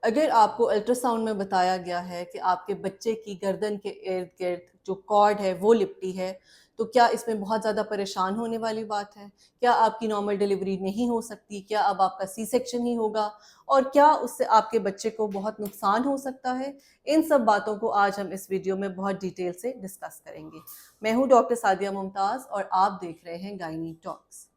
अगर आपको अल्ट्रासाउंड में बताया गया है कि आपके बच्चे की गर्दन के इर्द गिर्द जो कॉर्ड है वो लिपटी है, तो क्या इसमें बहुत ज़्यादा परेशान होने वाली बात है? क्या आपकी नॉर्मल डिलीवरी नहीं हो सकती? क्या अब आपका सी सेक्शन ही होगा? और क्या उससे आपके बच्चे को बहुत नुकसान हो सकता है? इन सब बातों को आज हम इस वीडियो में बहुत डिटेल से डिस्कस करेंगे। मैं हूँ डॉक्टर सादिया मुमताज़ और आप देख रहे हैं गायनी टॉक्स।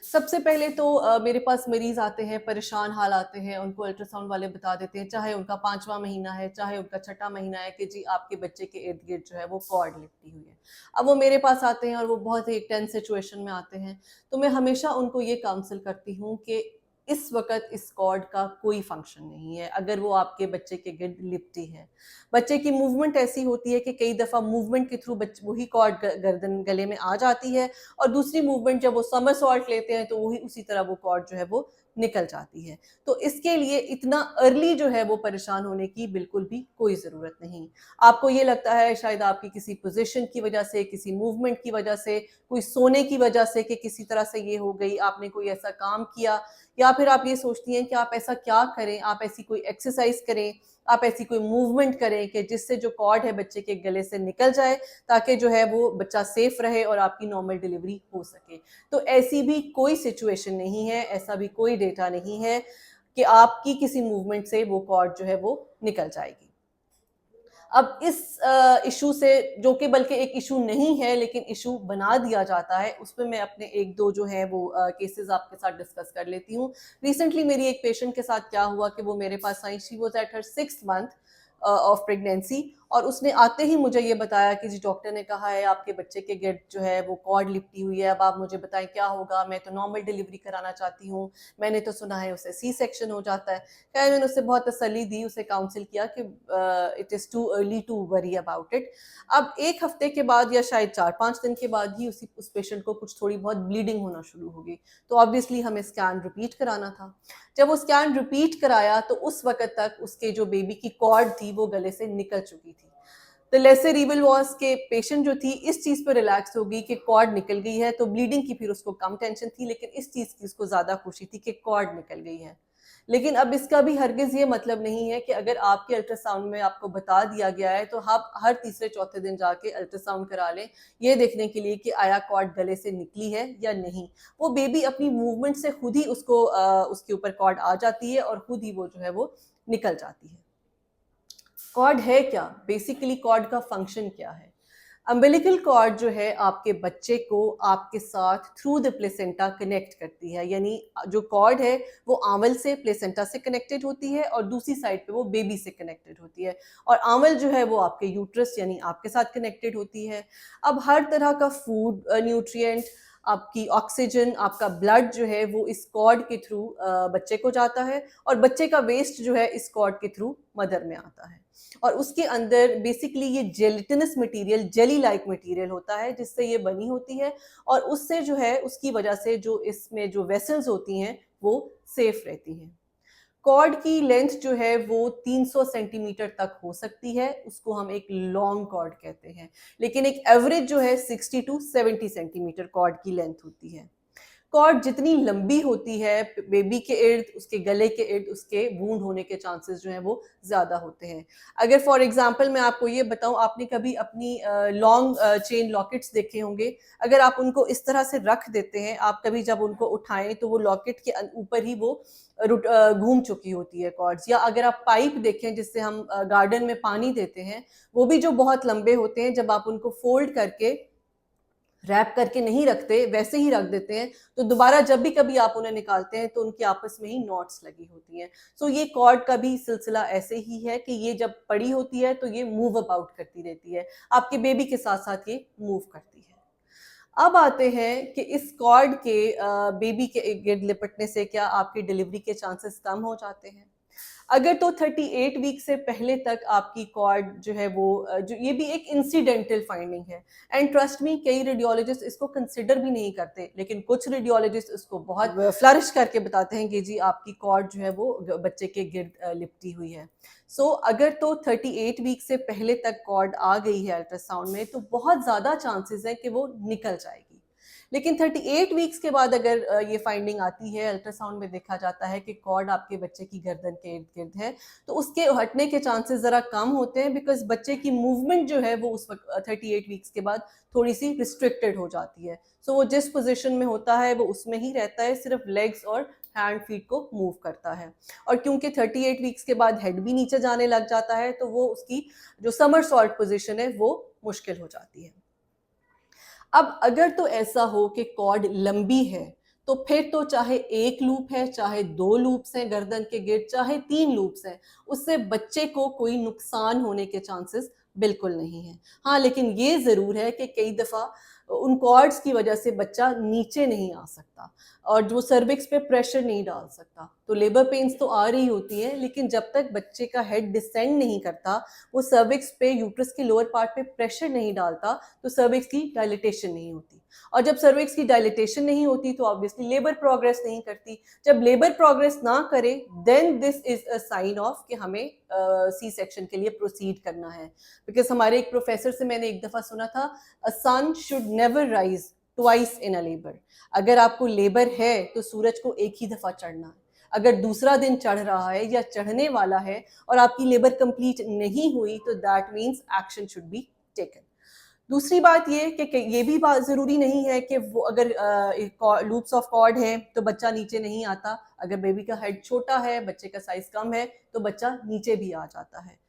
सबसे पहले तो मेरे पास मरीज आते हैं, परेशान हाल आते हैं, उनको अल्ट्रासाउंड वाले बता देते हैं, चाहे उनका 5वां महीना है, चाहे उनका 6ठा महीना है, कि जी आपके बच्चे के इर्द गिर्द जो है वो कॉर्ड लिपटी हुई है। अब वो मेरे पास आते हैं और वो बहुत ही टेंस सिचुएशन में आते हैं, तो मैं हमेशा उनको ये काउंसिल करती हूँ कि इस वक्त इस कॉर्ड का कोई फंक्शन नहीं है अगर वो आपके बच्चे के गिर्द लिपटी है। बच्चे की मूवमेंट ऐसी होती है कि कई दफ़ा मूवमेंट के थ्रू वही कॉर्ड गर्दन गले में आ जाती है, और दूसरी मूवमेंट जब वो समरसॉल्ट लेते हैं तो वही उसी तरह वो कॉर्ड जो है वो निकल जाती है। तो इसके लिए इतना अर्ली जो है वो परेशान होने की बिल्कुल भी कोई ज़रूरत नहीं। आपको ये लगता है शायद आपकी किसी पोजीशन की वजह से, किसी मूवमेंट की वजह से, कोई सोने की वजह से कि किसी तरह से ये हो गई, आपने कोई ऐसा काम किया, या फिर आप ये सोचती हैं कि आप ऐसा क्या करें, आप ऐसी कोई एक्सरसाइज करें, आप ऐसी कोई मूवमेंट करें कि जिससे जो कॉर्ड है बच्चे के गले से निकल जाए, ताकि जो है वो बच्चा सेफ रहे और आपकी नॉर्मल डिलीवरी हो सके। तो ऐसी भी कोई सिचुएशन नहीं है, ऐसा भी कोई डेटा नहीं है कि आपकी किसी मूवमेंट से वो कॉर्ड जो है वो निकल जाएगी। अब इस इशू से, जो कि बल्कि एक इशू नहीं है लेकिन इशू बना दिया जाता है, उसमें मैं अपने एक दो जो है वो केसेस आपके साथ डिस्कस कर लेती हूँ। रिसेंटली मेरी एक पेशेंट के साथ क्या हुआ कि वो मेरे पास आई, she was at her 6th month of pregnancy, और उसने आते ही मुझे ये बताया कि जी डॉक्टर ने कहा है आपके बच्चे के गिर्द जो है वो कॉर्ड लिपटी हुई है, अब आप मुझे बताएं क्या होगा, मैं तो नॉर्मल डिलीवरी कराना चाहती हूँ, मैंने तो सुना है उससे सी सेक्शन हो जाता है। खैर मैंने उससे बहुत तसल्ली दी, उसे काउंसिल किया कि it is too early to worry about it. अब 1 हफ्ते के बाद या शायद 4-5 दिन के बाद ही उस पेशेंट को कुछ थोड़ी बहुत ब्लीडिंग होना शुरू हो गई, तो ऑब्वियसली हमें स्कैन रिपीट कराना था। जब वो स्कैन रिपीट कराया तो उस वक़्त तक उसके जो बेबी की कॉर्ड थी वो गले से निकल चुकी थी। द लेसर इविल वाज के पेशेंट जो थी इस चीज़ पे रिलैक्स हो गई कि कॉर्ड निकल गई है, तो ब्लीडिंग की फिर उसको कम टेंशन थी, लेकिन इस चीज़ की उसको ज़्यादा खुशी थी कि कॉर्ड निकल गई है। लेकिन अब इसका भी हरगिज़ ये मतलब नहीं है कि अगर आपके अल्ट्रासाउंड में आपको बता दिया गया है तो आप हर तीसरे चौथे दिन जाके अल्ट्रासाउंड करा लें, ये देखने के लिए कि आया कॉर्ड गले से निकली है या नहीं। वो बेबी अपनी मूवमेंट से खुद ही उसको उसके ऊपर कॉर्ड आ जाती है और खुद ही वो जो है वो निकल जाती है। कॉर्ड है क्या? बेसिकली कॉर्ड का फंक्शन क्या है? अम्बिलिकल कॉर्ड जो है आपके बच्चे को आपके साथ थ्रू द प्लेसेंटा कनेक्ट करती है, यानी जो कॉर्ड है वो आंवल से प्लेसेंटा से कनेक्टेड होती है और दूसरी साइड पे वो बेबी से कनेक्टेड होती है, और आंवल जो है वो आपके यूट्रस यानी आपके साथ कनेक्टेड होती है। अब हर तरह का फूड, न्यूट्रिएंट, आपकी ऑक्सीजन, आपका ब्लड जो है वो इस कॉर्ड के थ्रू बच्चे को जाता है, और बच्चे का वेस्ट जो है इस कॉर्ड के थ्रू मदर में आता है। और उसके अंदर बेसिकली ये जेलिटिनस मटेरियल, जेली लाइक मटेरियल होता है जिससे ये बनी होती है, और उससे जो है उसकी वजह से जो इसमें जो वेसल्स होती हैं वो सेफ रहती हैं। कॉर्ड की लेंथ जो है वो 300 सेंटीमीटर तक हो सकती है, उसको हम एक लॉन्ग कॉर्ड कहते हैं, लेकिन एक एवरेज जो है 60 टू 70 सेंटीमीटर कॉर्ड की लेंथ होती है। कॉर्ड जितनी लंबी होती है, बेबी के इर्द, उसके गले के इर्द उसके वूंड होने के चांसेस जो हैं वो ज़्यादा होते हैं। अगर फॉर एग्जांपल मैं आपको ये बताऊं, आपने कभी अपनी लॉन्ग चेन लॉकेट्स देखे होंगे, अगर आप उनको इस तरह से रख देते हैं, आप कभी जब उनको उठाएं तो वो लॉकेट के ऊपर ही वो घूम चुकी होती है कॉर्ड्स। या अगर आप पाइप देखें जिससे हम गार्डन में पानी देते हैं, वो भी जो बहुत लंबे होते हैं, जब आप उनको फोल्ड करके रैप करके नहीं रखते, वैसे ही रख देते हैं, तो दोबारा जब भी कभी आप उन्हें निकालते हैं तो उनकी आपस में ही नॉट्स लगी होती हैं। सो ये कॉर्ड का भी सिलसिला ऐसे ही है कि ये जब पड़ी होती है तो ये मूव अबाउट करती रहती है, आपके बेबी के साथ साथ ये मूव करती है। अब आते हैं कि इस कॉर्ड के बेबी के गिर्द लिपटने से क्या आपकी डिलीवरी के चांसेस कम हो जाते हैं? अगर तो 38 वीक से पहले तक आपकी कॉर्ड जो है वो जो ये भी एक इंसिडेंटल फाइंडिंग है, एंड ट्रस्ट मी कई रेडियोलॉजिस्ट इसको कंसिडर भी नहीं करते, लेकिन कुछ रेडियोलॉजिस्ट इसको बहुत फ्लरिश करके बताते हैं कि जी आपकी कॉर्ड जो है वो बच्चे के गिर्द लिपटी हुई है। अगर तो 38 वीक से पहले तक कॉर्ड आ गई है अल्ट्रासाउंड में, तो बहुत ज़्यादा चांसेस हैं कि वो निकल जाएगी। लेकिन 38 वीक्स के बाद अगर ये फाइंडिंग आती है, अल्ट्रासाउंड में देखा जाता है कि कॉर्ड आपके बच्चे की गर्दन के इर्द गिर्द है, तो उसके हटने के चांसेस ज़रा कम होते हैं, बिकॉज बच्चे की मूवमेंट जो है वो उस वक्त 38 वीक्स के बाद थोड़ी सी रिस्ट्रिक्टेड हो जाती है। सो वो जिस पोजिशन में होता है वो उसमें ही रहता है, सिर्फ लेग्स और हैंड फीट को मूव करता है। और क्योंकि 38 वीक्स के बाद हेड भी नीचे जाने लग जाता है, तो वो उसकी जो समरसॉल्ट पोजीशन है वो मुश्किल हो जाती है। अब अगर तो ऐसा हो कि कॉर्ड लंबी है, तो फिर तो चाहे एक लूप है, चाहे 2 लूप्स हैं गर्दन के गिर्द, चाहे 3 लूप्स हैं, उससे बच्चे को कोई नुकसान होने के चांसेस बिल्कुल नहीं है। हाँ, लेकिन ये ज़रूर है कि कई दफ़ा उन कॉर्ड्स की वजह से बच्चा नीचे नहीं आ सकता और जो सर्विक्स पे प्रेशर नहीं डाल सकता। तो लेबर पेन्स तो आ रही होती हैं, लेकिन जब तक बच्चे का हेड डिसेंड नहीं करता, वो सर्विक्स पे, यूट्रस के लोअर पार्ट पे प्रेशर नहीं डालता, तो सर्विक्स की डायलिटेशन नहीं होती। और जब सर्विक्स की डायलिटेशन नहीं होती तो ऑब्वियसली लेबर प्रोग्रेस नहीं करती। जब लेबर प्रोग्रेस ना करे, then this is a sign of कि हमें सी सेक्शन के लिए प्रोसीड करना है। बिकॉज हमारे एक प्रोफेसर से मैंने एक दफ़ा सुना था, a sun should never rise twice in a labour. अगर आपको लेबर है तो सूरज को एक ही दफ़ा चढ़ना है। अगर दूसरा दिन चढ़ रहा है या चढ़ने वाला है और आपकी लेबर कंप्लीट नहीं हुई, तो that means action should be taken. दूसरी बात ये भी बात ज़रूरी नहीं है कि वो अगर लूप्स ऑफ कॉर्ड हैं तो बच्चा नीचे नहीं आता। अगर बेबी का हेड छोटा है, बच्चे का साइज कम है, तो बच्चा नीचे भी आ जाता है।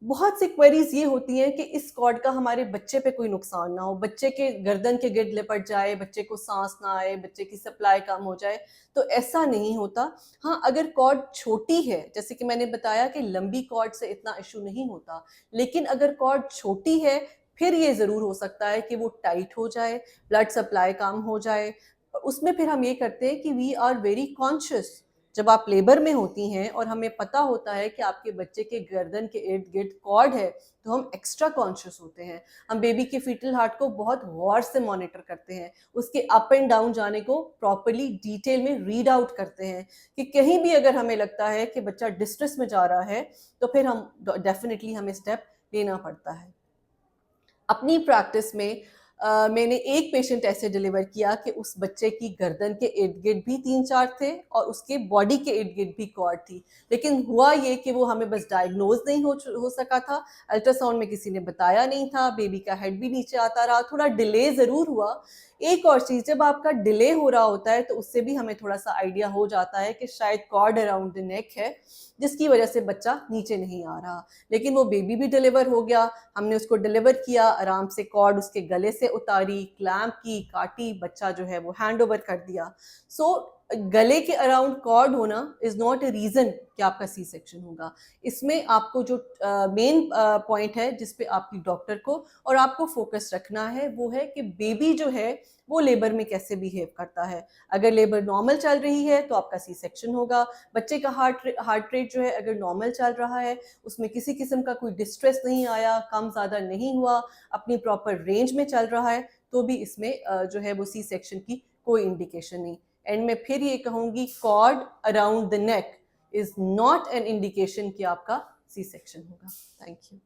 बहुत सी क्वेरीज ये होती हैं कि इस कॉर्ड का हमारे बच्चे पे कोई नुकसान ना हो, बच्चे के गर्दन के गिर्द लिपट जाए, बच्चे को सांस ना आए, बच्चे की सप्लाई कम हो जाए। तो ऐसा नहीं होता। हाँ, अगर कॉर्ड छोटी है, जैसे कि मैंने बताया कि लंबी कॉर्ड से इतना इशू नहीं होता, लेकिन अगर कॉर्ड छोटी है, फिर ये ज़रूर हो सकता है कि वो टाइट हो जाए, ब्लड सप्लाई कम हो जाए। उसमें फिर हम ये करते हैं कि वी आर वेरी कॉन्शियस। जब आप लेबर में होती हैं और हमें पता होता है कि आपके बच्चे के गर्दन के इर्द गिर्द कॉर्ड है, तो हम एक्स्ट्रा कॉन्शियस होते हैं। हम बेबी के फीटल हार्ट को बहुत गौर से मॉनिटर करते हैं, उसके अप एंड डाउन जाने को प्रॉपरली डिटेल में रीड आउट करते हैं कि कहीं भी अगर हमें लगता है कि बच्चा डिस्ट्रेस में जा रहा है, तो फिर हम डेफिनेटली हमें स्टेप लेना पड़ता है। अपनी प्रैक्टिस में मैंने एक पेशेंट ऐसे डिलीवर किया कि उस बच्चे की गर्दन के इर्द गिर्द भी 3-4 थे और उसके बॉडी के इर्द गिर्द भी कॉर्ड थी। लेकिन हुआ ये कि वो हमें बस डायग्नोज नहीं हो सका था, अल्ट्रासाउंड में किसी ने बताया नहीं था, बेबी का हेड भी नीचे आता रहा, थोड़ा डिले ज़रूर हुआ। एक और चीज़, जब आपका डिले हो रहा होता है तो उससे भी हमें थोड़ा-सा आइडिया हो जाता है कि शायद कॉर्ड अराउंड द नेक है, जिसकी वजह से बच्चा नीचे नहीं आ रहा। लेकिन वो बेबी भी डिलीवर हो गया, हमने उसको डिलीवर किया, आराम से कॉर्ड उसके गले से उतारी, क्लैंप की, काटी, बच्चा जो है वो हैंड ओवर कर दिया। सो गले के अराउंड कॉर्ड होना इज़ नॉट अ रीज़न कि आपका सी सेक्शन होगा। इसमें आपको जो मेन पॉइंट है जिस पे आपकी डॉक्टर को और आपको फोकस रखना है, वो है कि बेबी जो है वो लेबर में कैसे बिहेव करता है। अगर लेबर नॉर्मल चल रही है तो आपका सी सेक्शन होगा। बच्चे का हार्ट रेट जो है अगर नॉर्मल चल रहा है, उसमें किसी किस्म का कोई डिस्ट्रेस नहीं आया, कम ज़्यादा नहीं हुआ, अपनी प्रॉपर रेंज में चल रहा है, तो भी इसमें जो है वो सी सेक्शन की कोई इंडिकेशन नहीं। एंड मैं फिर ये कहूँगी, cord around the neck is not an indication कि आपका सी सेक्शन होगा। Thank you.